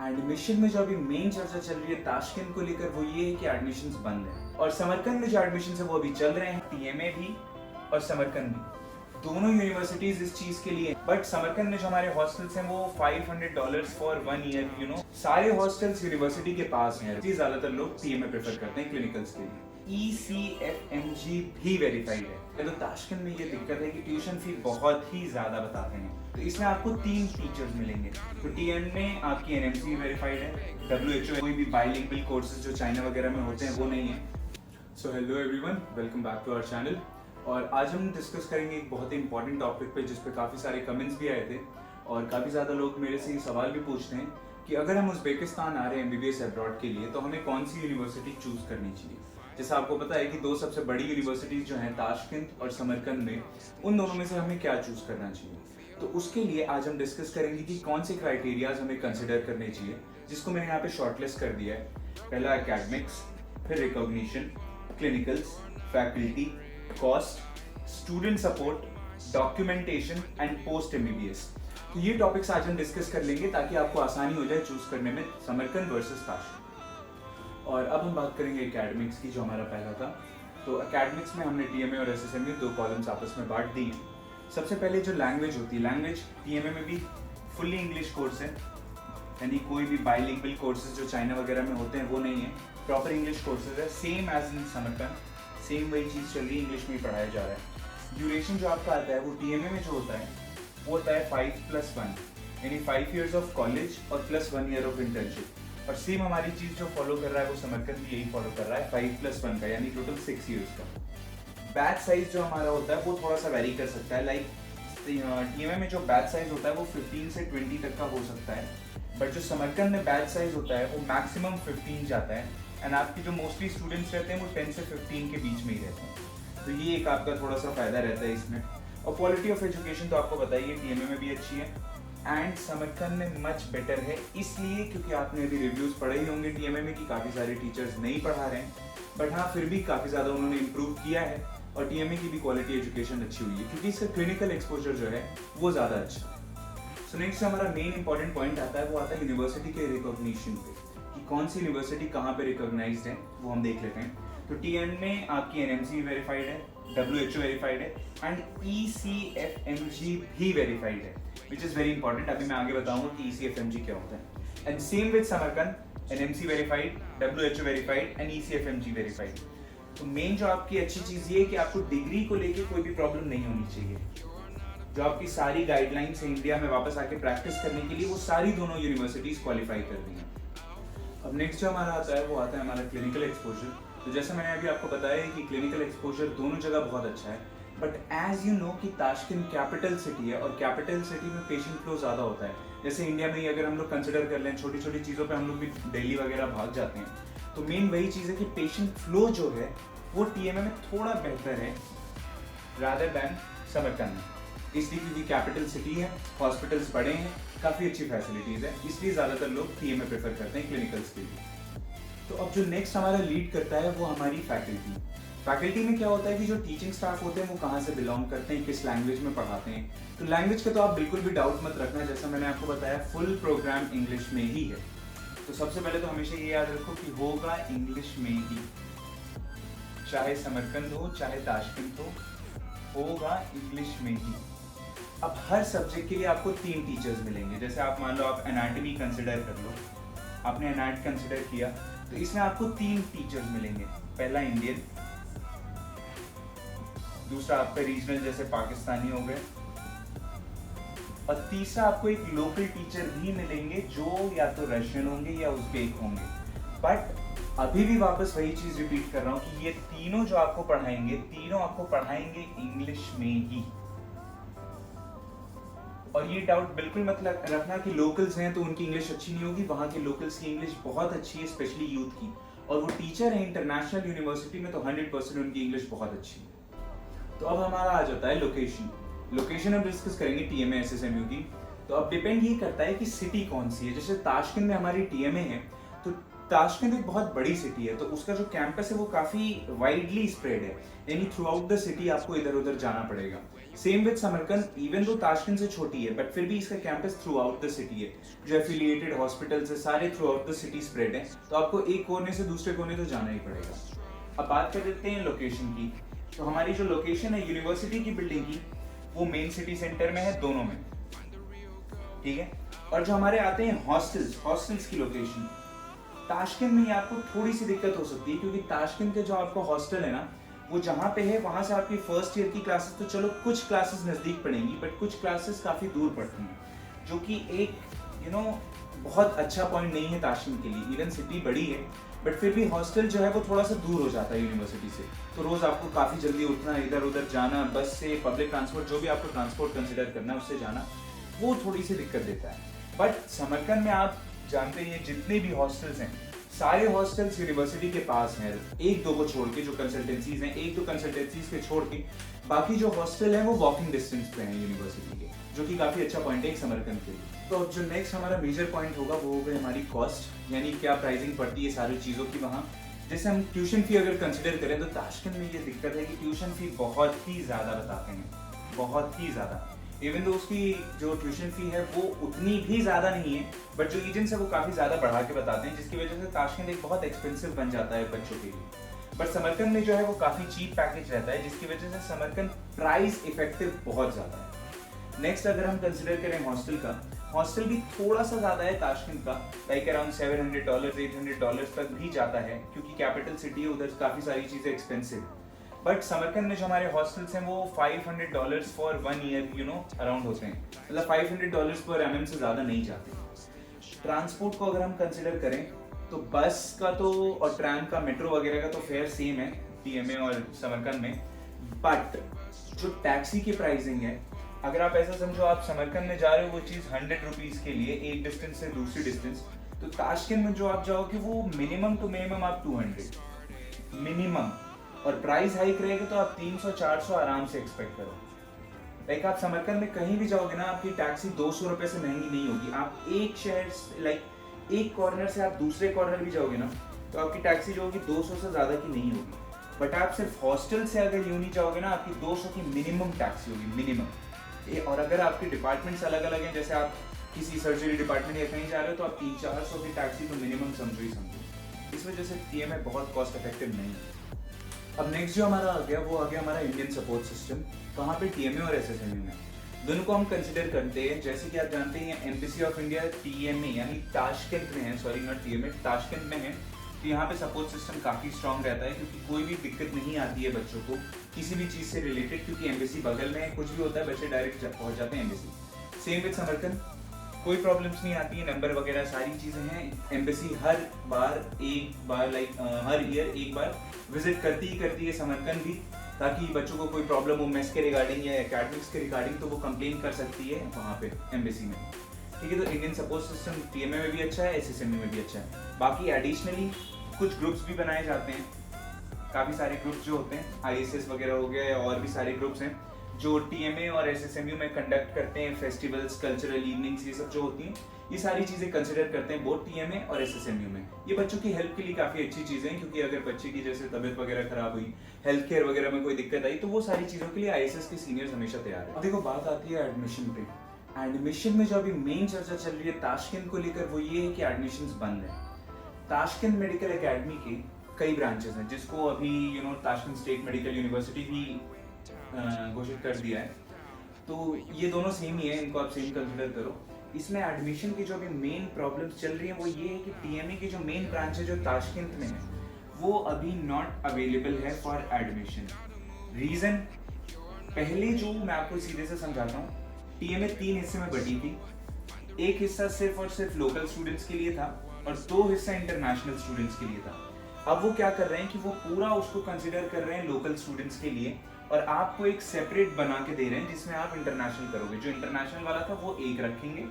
Admission में जो अभी मेन चर्चा चल रही है ताशकंद को लेकर वो ये है कि एडमिशन्स बंद है और समरकंद में जो एडमिशन है वो अभी चल रहे हैं, टीएमए भी और समरकंद भी। दोनों यूनिवर्सिटीज इस चीज के लिए, बट समरकंद में जो हमारे हॉस्टल्स हैं वो $500 फॉर 1 ईयर, सारे हॉस्टल्स यूनिवर्सिटी के पास हैं। ज्यादातर लोग टीएमए प्रेफर करते हैं क्लिनिकल्स के लिए। ECFMG भी वेरीफाइड है। तो ताशकंद में ये दिक्कत है कि ट्यूशन फी बहुत ही ज्यादा बताते हैं। तो इसमें आपको 3 टीचर्स मिलेंगे। तो टीएन में आपकी एनएमसी वेरीफाइड है, WHO कोई भी बाइलिंगुअल कोर्सेज जो चाइना वगैरह में होते हैं वो नहीं है। So hello everyone, welcome back to our channel. और आज हम डिस्कस करेंगे एक बहुत ही इंपॉर्टेंट टॉपिक पे जिस पे काफ़ी सारे कमेंट्स भी आए थे और काफ़ी ज़्यादा लोग मेरे से ये सवाल भी पूछते हैं कि अगर हम उज़्बेकिस्तान आ रहे हैं MBBS अब्रॉड के लिए तो हमें कौन सी यूनिवर्सिटी चूज़ करनी चाहिए। जैसा आपको पता है कि 2 सबसे बड़ी यूनिवर्सिटीज़ जो हैं ताशकंद और समरकंद में, उन दोनों में से हमें क्या चूज़ करना चाहिए। तो उसके लिए आज हम डिस्कस करेंगे कि कौन से क्राइटेरियाज हमें कंसिडर करने चाहिए, जिसको मैंने यहाँ पे शॉर्टलिस्ट कर दिया है। पहला एकेडमिक्स, फिर recognition, clinicals, faculty, cost, student support, documentation and post MBBS। तो ये टॉपिक्स आज हम डिस्कस कर लेंगे ताकि आपको आसानी हो जाए चूज करने में समरकंद वर्सेस ताशकंद। और अब हम बात करेंगे एकेडमिक्स की, जो हमारा पहला था। तो एकेडमिक्स में हमने TMA और SSM में 2 कॉलम्स आपस में बांट दी हैं। सबसे पहले जो लैंग्वेज होती है, लैंग्वेज TMA में भी फुल्ली इंग्लिश कोर्स है, यानी कोई भी बाइलिंगुअल कोर्सेज जो चाइना वगैरह में होते हैं वो नहीं है, प्रॉपर इंग्लिश कोर्सेज है, same as in Samarkand. Same वही चीज़ चल रही है, इंग्लिश में ही पढ़ाया जा रहा है। ड्यूरेशन जो आपका आता है वो TMA में जो होता है वो होता है 5+1, यानी 5 years ऑफ कॉलेज और +1 year ऑफ इंटर्नशिप। और सेम हमारी चीज़ जो फॉलो कर रहा है वो समरकंद भी यही फॉलो कर रहा है, 5+1 का, यानी टोटल 6 years का। बैच साइज जो हमारा होता है वो थोड़ा सा वेरी कर सकता है। लाइक TMA में जो बैच साइज होता है वो 15 से 20 तक का हो सकता है, बट जो समरकंद में बैच साइज होता है वो मैक्सिमम 15 जाता है। एंड आपकी जो मोस्टली स्टूडेंट्स रहते हैं वो 10 से 15 के बीच में ही रहते हैं। तो ये एक आपका थोड़ा सा फायदा रहता है इसमें। और क्वालिटी ऑफ एजुकेशन तो आपको बताइए TMA में भी अच्छी है एंड समरकंद में मच बेटर है, इसलिए क्योंकि आपने अभी रिव्यूज पढ़े ही होंगे TMA में कि काफ़ी सारे टीचर्स नहीं पढ़ा रहे हैं, बट हाँ फिर भी काफ़ी ज़्यादा उन्होंने इम्प्रूव किया है और TMA की भी क्वालिटी एजुकेशन अच्छी हुई है क्योंकि इसका क्लिनिकल एक्सपोजर जो है वो ज़्यादा अच्छा है। सो नेक्स्ट हमारा मेन इंपॉर्टेंट पॉइंट आता है, वो आता है यूनिवर्सिटी के रिकॉग्निशन पे, कि कौन सी यूनिवर्सिटी कहाँ पे रिकॉग्नाइज्ड है वो हम देख लेते हैं। तो TN में आपकी NMC वेरीफाइड है, WHO वेरीफाइड है एंड ECFMG भी वेरीफाइड है, विच इज़ वेरी इंपॉर्टेंट। अभी मैं आगे बताऊंगा कि ECFMG क्या होता है। And same with Samarkand, NMC verified, WHO verified and ECFMG verified. तो मेन जो आपकी अच्छी चीज़ ये है कि आपको डिग्री को लेके कोई भी प्रॉब्लम नहीं होनी चाहिए। जो आपकी सारी गाइडलाइंस है इंडिया में वापस आके प्रैक्टिस करने के लिए, वो सारी दोनों यूनिवर्सिटीज़ क्वालिफाई कर रही हैं। अब नेक्स्ट जो हमारा आता है वो आता है हमारा क्लिनिकल एक्सपोजर। तो जैसा मैंने अभी आपको बताया है कि क्लिनिकल एक्सपोजर दोनों जगह बहुत अच्छा है, बट एज यू नो कि ताशकंद कैपिटल सिटी है और कैपिटल सिटी में पेशेंट फ्लो ज़्यादा होता है। जैसे इंडिया में ही अगर हम लोग कंसिडर कर लें, छोटी छोटी चीज़ों पे हम लोग भी दिल्ली वगैरह भाग जाते हैं, तो मेन वही चीज़ है कि पेशेंट फ्लो जो है वो TMA में थोड़ा बेहतर है रादर दैन समरकंद, इसलिए क्योंकि कैपिटल सिटी है, हॉस्पिटल्स बड़े हैं, काफ़ी अच्छी फैसिलिटीज़ है, इसलिए ज़्यादातर लोग TMA प्रेफर करते हैं क्लिनिकल्स के लिए। तो अब जो नेक्स्ट हमारा लीड करता है वो हमारी फैकल्टी। फैकल्टी में क्या होता है कि जो टीचिंग स्टाफ होते हैं वो कहाँ से बिलोंग करते हैं, किस लैंग्वेज में पढ़ाते हैं। तो लैंग्वेज का तो आप बिल्कुल भी डाउट मत रखना, जैसा मैंने आपको बताया फुल प्रोग्राम इंग्लिश में ही है। तो सबसे पहले तो हमेशा ये याद रखो कि होगा इंग्लिश में ही, चाहे समरकंद हो चाहे ताशकंद हो, होगा इंग्लिश में ही। अब हर सब्जेक्ट के लिए आपको 3 टीचर्स मिलेंगे। जैसे आप मान लो आप एनाटॉमी कंसिडर कर लो, आपने एनाट कंसिडर किया तो इसमें आपको 3 टीचर्स मिलेंगे। पहला इंडियन, दूसरा आपका रीजनल जैसे पाकिस्तानी हो गए, और तीसरा आपको एक लोकल टीचर भी मिलेंगे जो या तो रशियन होंगे या उज़्बेक होंगे। बट अभी भी वापस वही चीज रिपीट कर रहा हूँ कि ये तीनों जो आपको पढ़ाएंगे, तीनों आपको पढ़ाएंगे इंग्लिश में ही। और ये डाउट बिल्कुल मत रखना कि लोकल्स हैं तो उनकी इंग्लिश अच्छी नहीं होगी। वहाँ के लोकल्स की इंग्लिश बहुत अच्छी है, स्पेशली यूथ की, और वो टीचर है इंटरनेशनल यूनिवर्सिटी में, तो 100% उनकी इंग्लिश बहुत अच्छी है। तो अब हमारा आ जाता है लोकेशन। लोकेशन हम डिस्कस करेंगे TMA SSMU की। तो अब डिपेंड ये करता है कि सिटी कौन सी है। जैसे ताशकंद में हमारी TMA है, तो ताशकंद एक बहुत बड़ी सिटी है, तो उसका जो कैंपस है वो काफ़ी वाइडली स्प्रेड है, यानी थ्रू आउट द सिटी आपको इधर उधर जाना पड़ेगा। Same with Samarkand, even though Tashkent से छोटी है बट फिर भी इसका campus through out the city है, जो एफिलिएटेड हॉस्पिटल्स है सारे through out the city spread है, तो आपको एक कोने से दूसरे कोने तो जाना ही पड़ेगा। अब बात कर लेते हैं लोकेशन की। तो हमारी जो लोकेशन है यूनिवर्सिटी की बिल्डिंग की, वो मेन सिटी सेंटर में है, दोनों में, ठीक है। और जो हमारे आते हैं हॉस्टल्स की लोकेशन, ताशकंद में आपको थोड़ी सी दिक्कत हो सकती है, क्योंकि ताशकंद के जो आपका हॉस्टल है ना, वो जहाँ पे है वहाँ से आपकी फर्स्ट ईयर की क्लासेस तो चलो कुछ क्लासेस नज़दीक पड़ेंगी, बट कुछ क्लासेस काफ़ी दूर पड़ती हैं, जो कि एक बहुत अच्छा पॉइंट नहीं है ताशकंद के लिए। इवन सिटी बड़ी है बट फिर भी हॉस्टल जो है वो थोड़ा सा दूर हो जाता है यूनिवर्सिटी से, तो रोज़ आपको काफ़ी जल्दी उठना, इधर उधर जाना, बस से, पब्लिक ट्रांसपोर्ट, जो भी आपको ट्रांसपोर्ट कंसिडर करना है उससे जाना, वो थोड़ी सी दिक्कत देता है। बट समरकंद में आप जानते हैं जितने भी हॉस्टल्स हैं, सारे हॉस्टल्स यूनिवर्सिटी के पास हैं, एक दो को छोड़ के, जो कंसल्टेंसीज हैं, एक दो कंसल्टेंसीज के छोड़ के बाकी जो हॉस्टल है वो वॉकिंग डिस्टेंस पे हैं यूनिवर्सिटी के, जो कि काफ़ी अच्छा पॉइंट है एक समरकंद के लिए। तो जो नेक्स्ट हमारा मेजर पॉइंट होगा वो होगा हमारी कॉस्ट, यानी क्या प्राइसिंग पड़ती है सारी चीज़ों की वहाँ। जैसे हम ट्यूशन फी अगर कंसिडर करें तो ताशकंद में ये दिक्कत है कि ट्यूशन फी बहुत ही ज़्यादा बताते हैं, बहुत ही ज़्यादा। इवन तो उसकी जो ट्यूशन फी है वो उतनी भी ज़्यादा नहीं है, बट जो एजेंट्स है वो काफ़ी ज़्यादा बढ़ा के बताते हैं, जिसकी वजह से ताशकंद एक बहुत एक्सपेंसिव बन जाता है बच्चों के लिए। बट समरकंद में जो है वो काफ़ी चीप पैकेज रहता है, जिसकी वजह से समरकंद प्राइस इफेक्टिव बहुत ज़्यादा है। नेक्स्ट अगर हम कंसिडर करें हॉस्टल का, हॉस्टल भी थोड़ा सा ज़्यादा है ताशकंद का, लाइक अराउंड $700 $800 तक भी जाता है, क्योंकि कैपिटल सिटी है, उधर काफ़ी सारी चीज़ें एक्सपेंसिव है। बट समरकंद में जो हमारे हॉस्टल्स हैं वो $500 फॉर 1 ईयर अराउंड होते हैं, मतलब $500 पर एमएम से ज़्यादा नहीं जाते। ट्रांसपोर्ट को अगर हम कंसिडर करें तो बस का तो और ट्रैम का, मेट्रो वगैरह का तो फेयर सेम है टीएमए और समरकंद में, बट जो टैक्सी की प्राइसिंग है, अगर आप ऐसा समझो आप समरकंद में जा रहे हो वो चीज़ ₹100 के लिए एक डिस्टेंस से दूसरी डिस्टेंस, तो ताशकंद में जो आप जाओगे वो मिनिमम टू मिनिमम आप 200 मिनिमम, और प्राइस हाइक रहेगा तो आप 300-400 आराम से एक्सपेक्ट करो। लाइक आप समरकंद में कहीं भी जाओगे ना, आपकी टैक्सी ₹200 से महंगी नहीं होगी। आप एक शहर, लाइक एक कॉर्नर से आप दूसरे कॉर्नर भी जाओगे ना, तो आपकी टैक्सी जो होगी 200 से ज़्यादा की नहीं होगी। बट आप सिर्फ हॉस्टल से अगर यूं नहीं जाओगे ना, आपकी 200 की मिनिमम टैक्सी होगी, मिनिमम। और अगर आपके डिपार्टमेंट्स अलग अलग हैं, जैसे आप किसी सर्जरी डिपार्टमेंट या कहीं जा रहे हो, तो आप 300-400 की टैक्सी तो मिनिमम समझो ही समझो। इस वजह से टीएमए बहुत कॉस्ट इफेक्टिव नहीं है। अब नेक्स्ट जो हमारा आ गया वो आ गया हमारा इंडियन सपोर्ट सिस्टम, कहाँ पे टीएमए और एसएसएमयू में, दोनों को हम कंसिडर करते हैं। जैसे कि आप जानते हैं एम्बेसी ऑफ इंडिया टीएमए यानी ताशकंद में है, सॉरी नॉट टीएमए, ताशकंद में है, तो यहाँ पे सपोर्ट सिस्टम काफ़ी स्ट्रॉन्ग रहता है, क्योंकि कोई भी दिक्कत नहीं आती है बच्चों को किसी भी चीज़ से रिलेटेड, क्योंकि एम्बेसी बगल में है, कुछ भी होता है बच्चे डायरेक्ट पहुँच जाते हैं एम्बेसी। सेम विद समरकंद, कोई प्रॉब्लम्स नहीं आती है, नंबर वगैरह सारी चीज़ें हैं। एम्बेसी हर बार लाइक हर ईयर एक बार विजिट करती है समरकंद भी, ताकि बच्चों को कोई प्रॉब्लम हो मेस के रिगार्डिंग या एकेडमिक्स के रिगार्डिंग, तो वो कंप्लेन कर सकती है वहाँ पे एम्बेसी में, ठीक है। तो इंडियन सपोर्ट सिस्टम टीएमए में भी अच्छा है, एसएसएमयू में भी अच्छा है। बाकी एडिशनली कुछ ग्रुप्स भी बनाए जाते हैं, काफ़ी सारे ग्रुप्स जो होते हैं, आईएसएस वगैरह हो गया, और भी सारे ग्रुप्स हैं जो टीएमए और एसएसएमयू में कंडक्ट करते हैं। फेस्टिवल्स, कल्चरल इवनिंग्स, ये सब जो होती हैं, ये सारी चीज़ें कंसिडर करते हैं बोथ टीएमए और एसएसएमयू में। ये बच्चों की हेल्प के लिए काफ़ी अच्छी चीज़ें हैं, क्योंकि अगर बच्चे की जैसे तबीयत वगैरह खराब हुई, हेल्थ केयर वगैरह में कोई दिक्कत आई, तो वो सारी चीज़ों के लिए आईएसएस के सीनियर्स हमेशा तैयार है। देखो बात आती है एडमिशन पे। एडमिशन में जो अभी मेन चर्चा चल रही है ताशकंद को लेकर, वो ये है कि एडमिशन्स बंद है। ताशकंद मेडिकल एकेडमी के कई ब्रांचेस हैं, जिसको अभी ताशकंद स्टेट मेडिकल यूनिवर्सिटी भी घोषित कर दिया है, तो ये दोनों सेम ही है, इनको आप सेम कंसिडर करो। इसमें एडमिशन की जो अभी मेन प्रॉब्लम्स चल रही हैं वो ये है कि टीएमए की जो मेन ब्रांच है जो ताशकंद में है, वो अभी नॉट अवेलेबल है फॉर एडमिशन। रीज़न, पहले जो मैं आपको सीधे से समझाता हूँ, टीएमए 3 हिस्से में बटी थी। एक हिस्सा सिर्फ और सिर्फ लोकल स्टूडेंट्स के लिए था और 2 हिस्सा इंटरनेशनल स्टूडेंट्स के लिए था। अब वो क्या कर रहे हैं कि वो पूरा उसको कंसिडर कर रहे हैं लोकल स्टूडेंट्स के लिए, और आपको एक सेपरेट बना के दे रहे हैं जिसमें आप इंटरनेशनल करोगे। जो इंटरनेशनल वाला था वो एक रखेंगे,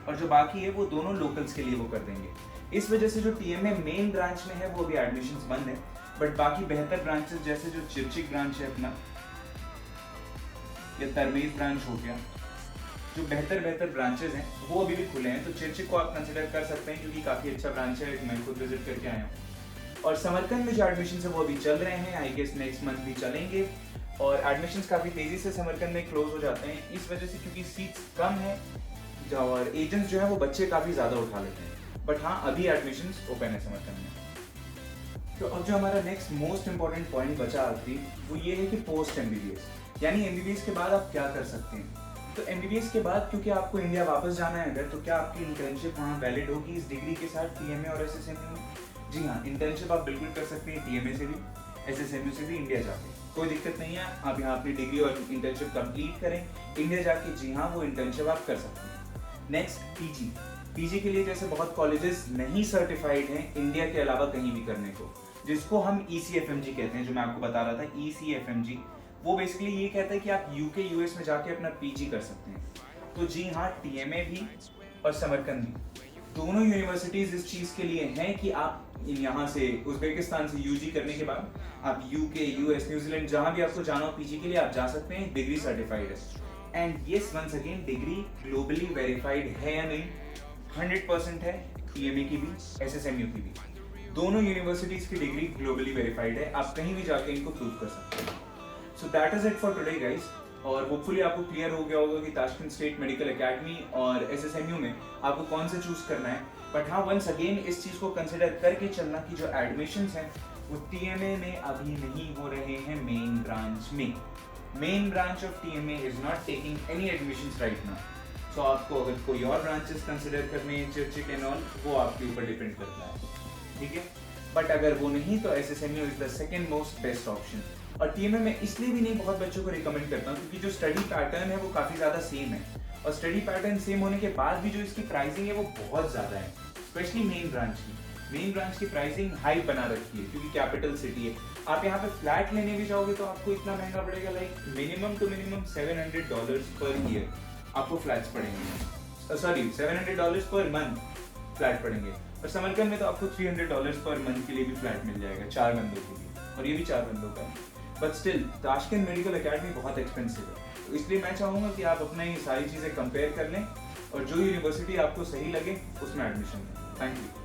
और जो बाकी है वो दोनों लोकल्स के लिए वो कर देंगे। इस वजह से जो टीएमए मेन ब्रांच में है वो अभी एडमिशन्स बंद है, बट बाकी बेहतर ब्रांचेस जैसे जो चिरचिक ब्रांच है अपना, या तरमेज ब्रांच हो गया, जो बेहतर ब्रांचेस हैं वो अभी भी खुले हैं। तो चिरचिक को आप कंसिडर कर सकते हैं, क्योंकि काफ़ी अच्छा ब्रांच है, मैं खुद विजिट करके आया हूँ। और समरकंद में जो एडमिशन है वो अभी चल रहे हैं, आई गेस नेक्स्ट मंथ भी चलेंगे। और एडमिशन्स काफ़ी तेज़ी से समरकंद में क्लोज हो जाते हैं इस वजह से, क्योंकि सीट्स कम है और एजेंट्स जो है वो बच्चे काफ़ी ज़्यादा उठा लेते हैं। बट हाँ, अभी एडमिशन्स ओपन है समरकंद में। तो अब जो हमारा नेक्स्ट मोस्ट इंपॉर्टेंट पॉइंट बचा आखिरी, वो ये है कि पोस्ट एमबीबीएस, यानी एमबीबीएस के बाद आप क्या कर सकते हैं। तो एमबीबीएस के बाद क्योंकि आपको इंडिया वापस जाना है अगर, तो क्या आपकी इंटर्नशिप वहाँ वैलिड होगी इस डिग्री के साथ टीएमए और एसएसएमयू में? जी हाँ, इंटर्नशिप आप बिल्कुल कर सकते हैं टीएमए से भी, एसएसएमयू से भी इंडिया जाके, कोई दिक्कत नहीं है। आप यहाँ अपनी डिग्री और इंटर्नशिप कंप्लीट करें इंडिया जाके, जी हाँ, वो इंटर्नशिप आप कर सकते हैं। Next PG. पीजी के लिए जैसे बहुत कॉलेजेस नहीं सर्टिफाइड हैं इंडिया के अलावा कहीं भी करने को, जिसको हम ECFMG कहते हैं, जो मैं आपको बता रहा था ECFMG, वो बेसिकली ये कहता है कि आप यूके यूएस में जाके अपना पीजी कर सकते हैं। तो जी हाँ, टीएमए भी और समरकंद भी, दोनों यूनिवर्सिटीज इस चीज़ के लिए हैं कि आप यहाँ से उज्बेकिस्तान से यूजी करने के बाद आप यूके यूएस न्यूजीलैंड जहाँ भी आपको जाना हो पीजी के लिए आप जा सकते हैं, डिग्री सर्टिफाइड है। And yes, once again, degree globally verified है या नहीं, 100% है। टीएमए की भी, एसएसएमयू की भी, दोनों यूनिवर्सिटीज की डिग्री ग्लोबली वेरीफाइड है, आप कहीं भी जाके इनको प्रूव कर सकते हैं। So that is it for today guys, और होपफुली आपको क्लियर हो गया होगा कि ताशकंद स्टेट मेडिकल एकेडमी और एसएसएमयू में आपको कौन से चूज करना है। बट हाँ, वंस अगेन इस चीज को कंसिडर करके चलना कि जो एडमिशंस हैं वो टीएमए में अभी नहीं हो रहे हैं मेन ब्रांच में। Main branch of TMA is not taking any admissions right now. So आपको अगर कोई और ब्रांचेस कंसिडर करने हैं, चर्चिट एंड ऑल, वो आपके ऊपर डिपेंड करता है, ठीक है। बट अगर वो नहीं तो SSMU is the second most best option. और टीएमए में इसलिए भी नहीं बहुत बच्चों को रिकमेंड करता हूँ क्योंकि जो स्टडी पैटर्न है वो काफ़ी ज़्यादा सेम है, और स्टडी पैटर्न सेम होने के बाद भी जो इसकी प्राइसिंग है वो बहुत ज़्यादा है, स्पेशली मेन ब्रांच की। मेन ब्रांच की प्राइसिंग हाई बना रखी है क्योंकि कैपिटल सिटी है। आप यहाँ पे फ्लैट लेने भी जाओगे तो आपको इतना महंगा पड़ेगा, like minimum to minimum $700 per year आपको फ्लैट्स पड़ेंगे, सॉरी $700 पर मंथ फ्लैट पड़ेंगे। और समरकंद में तो आपको $300 पर मंथ के लिए भी फ्लैट मिल जाएगा 4 बंदों के लिए, और ये भी 4 बंदों का है। But still Tashkent medical academy बहुत एक्सपेंसिव है, तो इसलिए मैं चाहूँगा कि आप अपना ये सारी चीज़ें कंपेयर कर लें और जो यूनिवर्सिटी आपको सही लगे उसमें एडमिशन लें। Thank you.